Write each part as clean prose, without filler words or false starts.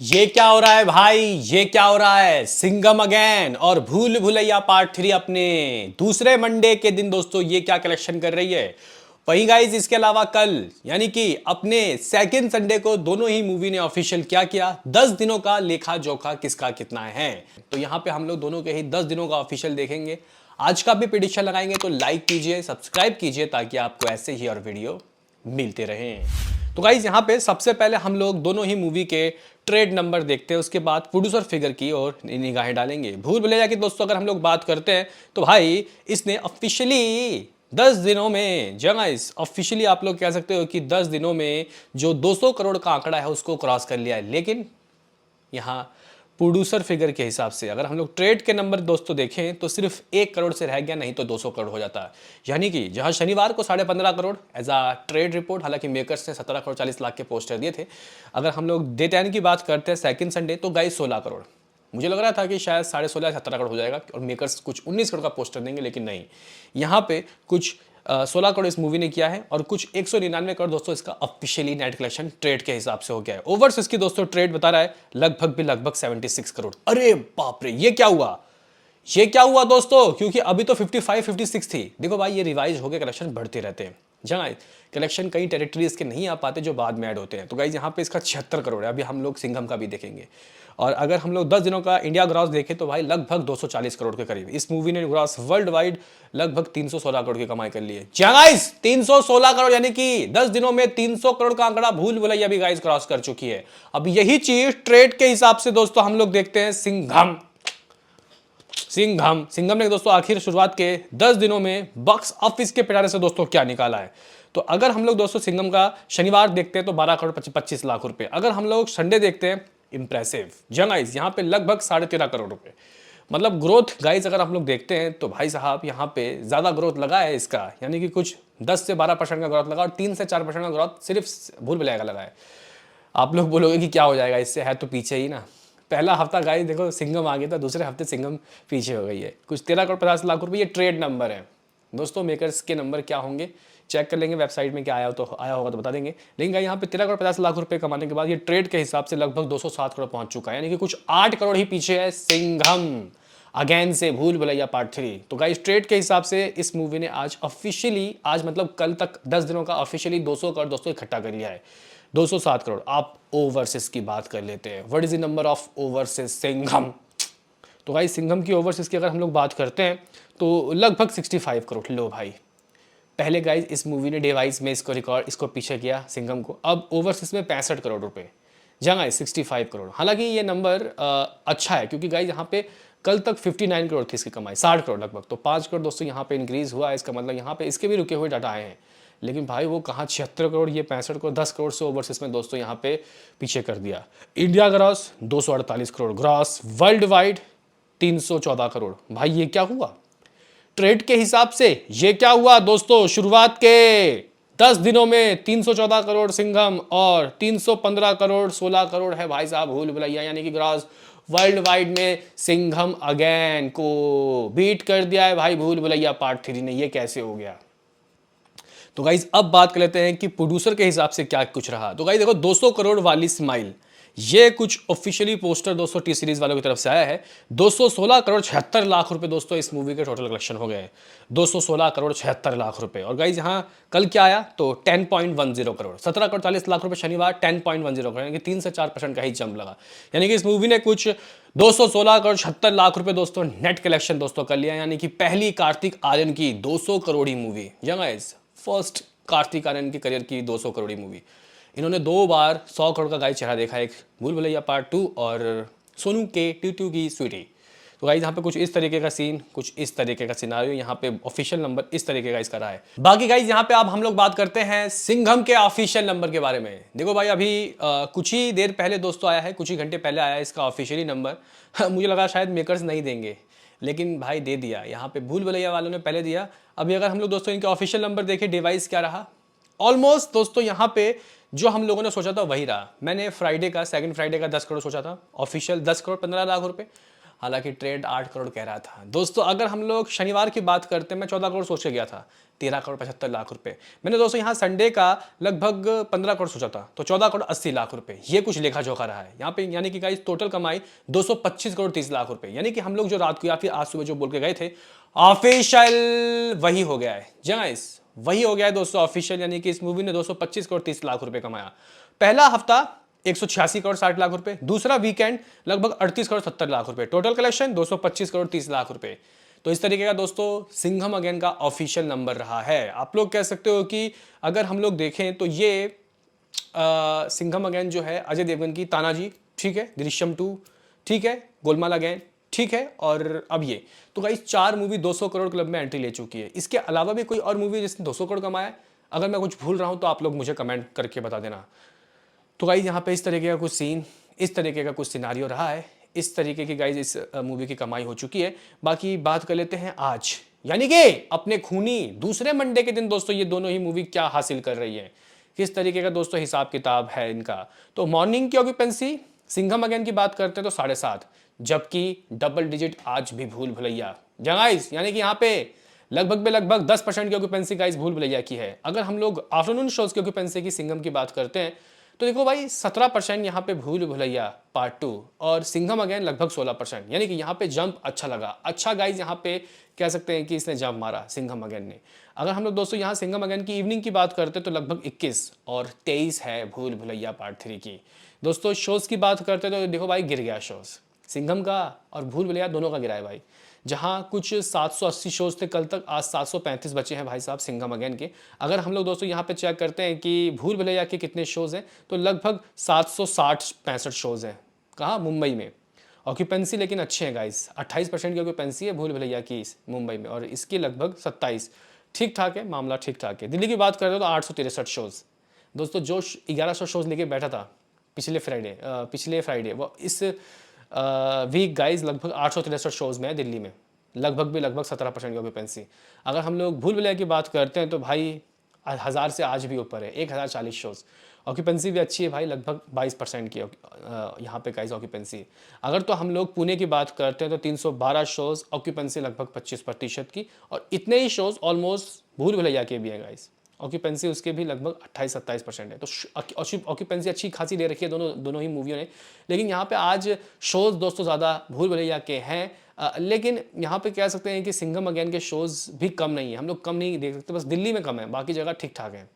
ये क्या हो रहा है भाई, ये क्या हो रहा है। सिंघम अगेन और भूल भुलैया पार्ट 3 अपने दूसरे मंडे के दिन दोस्तों ये क्या कलेक्शन कर रही है। वहीं गाइज इसके अलावा कल यानी कि अपने सेकंड संडे को दोनों ही मूवी ने ऑफिशियल क्या किया, 10 दिनों का लेखा जोखा किसका कितना है। तो यहां पे हम लोग दोनों के ही 10 दिनों का ऑफिशियल देखेंगे। आज का भी प्रेडिक्शन लगाएंगे, तो लाइक कीजिए, सब्सक्राइब कीजिए ताकि आपको ऐसे ही और वीडियो मिलते रहें। तो गाइज यहाँ पे सबसे पहले हम लोग दोनों ही मूवी के ट्रेड नंबर देखते हैं, उसके बाद प्रोड्यूसर फिगर की और निगाहें डालेंगे। भूल भुलैया की दोस्तों अगर हम लोग बात करते हैं तो भाई इसने ऑफिशियली 10 दिनों में गाइस ऑफिशियली आप लोग कह सकते हो कि 10 दिनों में जो 200 करोड़ का आंकड़ा है उसको क्रॉस कर लिया है। लेकिन यहाँ प्रोड्यूसर फिगर के हिसाब से अगर हम लोग ट्रेड के नंबर दोस्तों देखें तो सिर्फ 1 करोड़ से रह गया, नहीं तो 200 करोड़ हो जाता है। यानी कि जहां शनिवार को 15.5 करोड़ एज आ ट्रेड रिपोर्ट, हालांकि मेकर्स ने 17 करोड़ 40 लाख के पोस्टर दिए थे। अगर हम लोग डे 10 की बात करते हैं सेकंड संडे, तो गाइस 16 करोड़। मुझे लग रहा था कि शायद 16.5 17 करोड़ हो जाएगा और मेकर्स कुछ 19 करोड़ का पोस्टर देंगे, लेकिन नहीं, यहाँ पे कुछ 16 करोड़ इस मूवी ने किया है और कुछ 199 करोड़ दोस्तों इसका ऑफिशियली नेट कलेक्शन ट्रेड के हिसाब से हो गया है। ओवर्स की दोस्तों ट्रेड बता रहा है लगभग 76 करोड़। अरे बाप रे, ये क्या हुआ, ये क्या हुआ दोस्तों, क्योंकि अभी तो 55 56 थी। देखो भाई ये रिवाइज होकर कलेक्शन बढ़ते रहते हैं। जहाँ कलेक्शन कई टेरिटरीज के नहीं आ पाते जो बाद में ऐड होते हैं। तो गाइज यहाँ पे इसका 76 करोड़ है। अभी हम लोग सिंघम का भी देखेंगे। और अगर हम लोग 10 दिनों का इंडिया ग्रॉस देखें तो भाई लगभग 240 करोड़ के करीब इस मूवी ने ग्रॉस वर्ल्ड वाइड लगभग 316 करोड़ की कमाई कर ली है। गाइस 316 करोड़, यानी कि 10 दिनों में 300 करोड़ का आंकड़ा भूल भुलैया भी गाइस क्रॉस कर चुकी है। अब यही चीज ट्रेड के हिसाब से दोस्तों हम लोग देखते हैं सिंघम। सिंघम ने दोस्तों आखिर शुरुआत के 10 दिनों में बॉक्स ऑफिस के पिटारे से दोस्तों क्या निकाला है। तो अगर हम लोग दोस्तों सिंघम का शनिवार देखते हैं तो 12 करोड़ 25 लाख रुपए। अगर हम लोग संडे देखते हैं, इंप्रेसिव गाइस यहाँ पे लगभग 13.5 करोड़ रुपए। मतलब ग्रोथ गाइस अगर हम लोग देखते हैं तो भाई साहब यहाँ पे ज्यादा ग्रोथ लगा है इसका, यानी कि कुछ 10 से 12% का ग्रोथ लगा और 3 से 4% का ग्रोथ सिर्फ भूल भुलैया का लगा है। आप लोग बोलोगे कि क्या हो जाएगा इससे, है तो पीछे ही ना। पहला हफ्ता गाइस देखो सिंघम आ गया था, दूसरे हफ्ते सिंघम पीछे हो गई है। कुछ 13 करोड़ 50 लाख रुपए ये ट्रेड नंबर है दोस्तों। मेकर्स के नंबर क्या होंगे चेक कर लेंगे वेबसाइट में, क्या आया हो तो आया होगा तो बता देंगे। लेकिन यहाँ पे 13 करोड़ 50 लाख रुपए कमाने के बाद ये ट्रेड के हिसाब से लगभग 207 करोड़ पहुंच चुका है, यानी कि कुछ 8 करोड़ ही पीछे है सिंघम अगेन से भूल भुलैया पार्ट 3। तो गाइस ट्रेड के हिसाब से इस मूवी ने आज ऑफिशियली, आज मतलब कल तक 10 दिनों का ऑफिशियली 200 करोड़ दोस्तों इकट्ठा कर लिया है। 207 करोड़। आप ओवरसीज की बात कर लेते हैं, what is the number of overseas Singham. तो भाई सिंघम की ओवरसीज की अगर हम लोग बात करते हैं तो लगभग 65 करोड़। लो भाई, पहले गाइज इस मूवी ने डे वाइज में इसको पीछे किया सिंघम को। अब ओवरसीज में 65 करोड़ रुपए, जहाँ 65 करोड़। हालांकि ये नंबर अच्छा है क्योंकि गाइज यहाँ पे कल तक 59 करोड़ थी इसकी कमाई, 60 करोड़ लगभग। तो 5 करोड़ दोस्तों यहाँ पे इंक्रीज हुआ है। इसका मतलब यहाँ पे इसके भी रुके हुए डाटा आए हैं। लेकिन भाई वो कहाँ 76 करोड़, ये 65 करोड़, 10 करोड़ से ओवरसीज में दोस्तों यहाँ पे पीछे कर दिया। India gross 248 crore, gross world wide 314 crore. भाई ये क्या हुआ ट्रेड के हिसाब से, ये क्या हुआ दोस्तों। शुरुआत के 10 दिनों में 314 करोड़ सिंघम और 315 करोड़ 16 करोड़ है भाई साहब भूल भुलैया, यानी कि ग्रॉस वर्ल्ड वाइड में सिंघम अगेन को बीट कर दिया है भाई भूल भुलैया पार्ट 3 ने। ये कैसे हो गया। तो गाइज अब बात कर लेते हैं कि प्रोड्यूसर के हिसाब से क्या कुछ रहा। तो गाइज देखो 200 करोड़ वाली स्माइल, ये कुछ ऑफिशियली पोस्टर दोस्तों टी सीरीज वालों की तरफ से आया है। 216 करोड़ 76 लाख रुपए दोस्तों इस मूवी के टोटल कलेक्शन हो गए। 216 करोड़ 76 लाख रुपए। और गाइज यहाँ कल क्या आया तो 10.10 करोड़, 17 करोड़ 40 लाख रुपए शनिवार, 10.10 करोड़, यानी कि 3 से 4% का ही जंप लगा। यानी कि इस मूवी ने कुछ 216 करोड़ 76 लाख रुपए दोस्तों नेट कलेक्शन दोस्तों कर लिया, यानी कि पहली कार्तिक आर्यन की 200 करोड़ी movie. Guys first Kartik Aaryan की करियर की 200 करोड़ी मूवी। इन्होंने 2 बार 100 करोड़ का गाइस चेहरा देखा, एक भूल भुलैया पार्ट 2 और सोनू के टू की स्वीटी। तो गाइस यहाँ पे कुछ इस तरीके का सीन, कुछ इस तरीके का सिनारियो, यहाँ पे ऑफिशियल नंबर इस तरीके का इसका रहा है। बाकी गाइस यहाँ पे अब हम लोग बात करते हैं सिंघम के ऑफिशियल नंबर के बारे में। देखो भाई अभी कुछ ही देर पहले दोस्तों आया है, कुछ ही घंटे पहले आया है इसका ऑफिशियली नंबर। मुझे लगा शायद मेकर्स नहीं देंगे, लेकिन भाई दे दिया। यहाँ पे भूल भुलैया वालों ने पहले दिया। अभी अगर हम लोग दोस्तों इनके ऑफिशियल नंबर देखें डिवाइस क्या रहा, ऑलमोस्ट दोस्तों यहाँ पे जो हम लोगों ने सोचा था वही रहा। मैंने फ्राइडे का, सेकंड फ्राइडे का 10 करोड़ सोचा था, ऑफिशियल 10 करोड़ 15 लाख रुपए। हालांकि ट्रेड 8 करोड़ कह रहा था दोस्तों। अगर हम लोग शनिवार की बात करते हैं, मैं 14 करोड़ सोच के गया था, 13 करोड़ 75 लाख रुपए। मैंने दोस्तों यहाँ संडे का लगभग 15 करोड़ सोचा था, तो 14 करोड़ 80 लाख रुपए, ये कुछ लेखा जोखा रहा है यहाँ पे। यानी कि गाइस टोटल कमाई 225 करोड़ 30 लाख रुपए। यानी कि हम लोग जो रात को या फिर आज सुबह जो बोल के गए थे ऑफिशियल वही हो गया है गाइस, वही हो गया है दोस्तों ऑफिशियल। यानी कि इस मूवी ने 225 करोड़ 30 लाख रुपए कमाया। पहला हफ्ता 186 करोड़ 60 लाख रुपए, दूसरा वीकेंड लगभग 38 करोड़ 70 लाख रुपए, टोटल कलेक्शन 225 करोड़ 30 लाख रुपए। तो इस तरीके का दोस्तों सिंघम अगेन का ऑफिशियल नंबर रहा है। आप लोग कह सकते हो कि अगर हम लोग देखें तो ये सिंघम अगेन जो है अजय देवगन की तानाजी, ठीक है, दृश्यम 2, ठीक है, गोलमाल अगेन, ठीक है, और अब ये, तो गाइस 4 मूवी 200 करोड़ क्लब में एंट्री ले चुकी है। इसके अलावा भी कोई और मूवी जिसने 200 करोड़ कमाया, अगर मैं कुछ भूल रहा हूं तो आप लोग मुझे कमेंट करके बता देना। तो गाइज यहाँ पे इस तरीके का कुछ सीन, इस तरीके का कुछ सिनारियो रहा है, इस तरीके की गाइज इस मूवी की कमाई हो चुकी है। बाकी बात कर लेते हैं आज, यानी कि अपने खूनी दूसरे मंडे के दिन दोस्तों ये दोनों ही मूवी क्या हासिल कर रही है, किस तरीके का दोस्तों हिसाब किताब है इनका। तो मॉर्निंग की ऑक्यूपेंसी सिंघम अगेन की बात करते हैं तो 7.5, जबकि डबल डिजिट आज भी भूल भुलैया गाइस, यानी कि यहाँ पे लगभग 10% की ऑक्यूपेंसी गाइस भूल भुलैया की है। अगर हम लोग आफ्टरनून शोज की ऑक्यूपेंसी की सिंघम की बात करते हैं तो देखो भाई 17% यहाँ पे भूल भुलैया पार्ट 2 और सिंघम अगेन लगभग 16%। यानी कि यहाँ पे जंप अच्छा लगा, अच्छा गाइज यहाँ पे कह सकते हैं कि इसने जंप मारा सिंघम अगेन ने। अगर हम लोग दोस्तों यहाँ सिंघम अगेन की इवनिंग की बात करते हैं तो लगभग 21 और 23 है भूल भुलैया पार्ट 3 की। दोस्तों शोज़ की बात करते हैं तो देखो भाई गिर गया शोज़, सिंघम का और भूल भुलैया दोनों का गिरा है भाई। जहां कुछ 780 शोज थे कल तक, आज 735 बचे हैं भाई साहब सिंघम अगेन के। अगर हम लोग दोस्तों यहाँ पे चेक करते हैं कि भूल भुलैया के कितने शोज हैं तो लगभग 760-65 शोज हैं। कहाँ? मुंबई में। ऑक्यूपेंसी लेकिन अच्छे हैं गाइस, 28% की ऑक्यूपेंसी है भूल भुलैया की मुंबई में और इसकी लगभग 27। ठीक ठाक है, मामला ठीक ठाक है। दिल्ली की बात करें तो 863 शोज दोस्तों, जो 1100 शोज लेके बैठा था पिछले फ्राइडे वो इस वीक गाइज लगभग 863 शोज़ में है दिल्ली में, लगभग 17% की ऑक्यूपेंसी। अगर हम लोग भूल भुलैया की बात करते हैं तो भाई 1000 से आज भी ऊपर है, 1040 शोज़। ऑक्यूपेंसी भी अच्छी है भाई, लगभग 22% की यहाँ पे गाइज ऑक्यूपेंसी। अगर तो हम लोग पुणे की बात करते हैं तो 312 शोज़, ऑक्यूपेंसी लगभग 25% की, और इतने ही शोज़ ऑलमोस्ट भूल भुलैया के भी हैं गाइज, ऑक्यूपेंसी उसके भी लगभग 28-27% है। तो ऑक्यूपेंसी अच्छी खासी दे रखी है दोनों ही मूवियों ने। लेकिन यहाँ पे आज शोज़ दोस्तों ज़्यादा भूल भुलैया के हैं, लेकिन यहाँ पे कह सकते हैं कि सिंघम अगेन के शोज़ भी कम नहीं है, हम लोग कम नहीं देख सकते, बस दिल्ली में कम है, बाकी जगह ठीक ठाक है।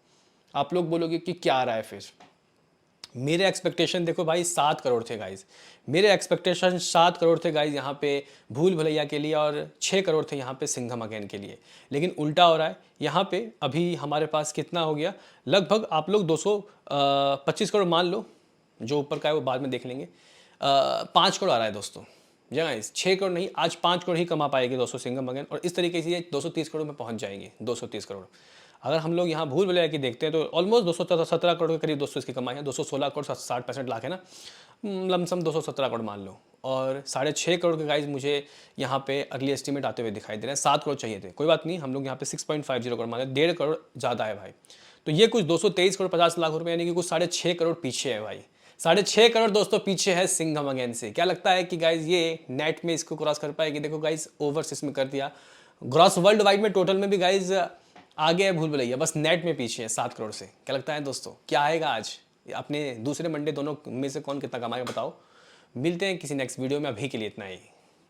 आप लोग बोलोगे कि क्या आ रहा है फिर? मेरे एक्सपेक्टेशन देखो भाई 7 करोड़ थे गाइज, मेरे एक्सपेक्टेशन 7 करोड़ थे गाइज यहाँ पे भूल भुलैया के लिए, और 6 करोड़ थे यहाँ पे सिंघम अगेन के लिए। लेकिन उल्टा हो रहा है यहाँ पे। अभी हमारे पास कितना हो गया, लगभग आप लोग 225 करोड़ मान लो, जो ऊपर का है वो बाद में देख लेंगे। 5 करोड़ आ रहा है दोस्तों गाइज, 6 करोड़ नहीं, आज 5 करोड़ ही कमा पाएगी दोस्तों सिंघम अगेन, और इस तरीके से ये 230 करोड़ में पहुँच जाएंगे, 230 करोड़। अगर हम लोग यहाँ भूल भुलैया की देखते हैं तो ऑलमोस्ट 217 करोड़ के करीब दोस्तों इसकी कमाई है, 216 करोड़ 60-65 लाख है ना, लमसम 217 करोड़ मान लो, और 6.5 करोड़ के गाइज मुझे यहाँ पे अर्ली एस्टीमेट आते हुए दिखाई दे रहे हैं। 7 करोड़ चाहिए थे, कोई बात नहीं, हम लोग यहाँ पे 6.50 करोड़ मान लें, 1.5 करोड़ ज़्यादा है भाई। तो ये कुछ 223 करोड़ 50 लाख रुपये, यानी कि कुछ 6.5 करोड़ पीछे है भाई, 6.5 करोड़ दोस्तों पीछे है सिंघम अगेन से। क्या लगता है कि गाइज ये नेट में इसको क्रॉस कर पाएगी? देखो गाइज ओवर्स इसमें कर दिया, ग्रॉस वर्ल्ड वाइड में टोटल में भी गाइज आगे है भूल भुलैया, बस नेट में पीछे है 7 करोड़ से। क्या लगता है दोस्तों क्या आएगा आज अपने दूसरे मंडे दोनों में से कौन कितना कमाएगा बताओ। मिलते हैं किसी नेक्स्ट वीडियो में, अभी के लिए इतना ही।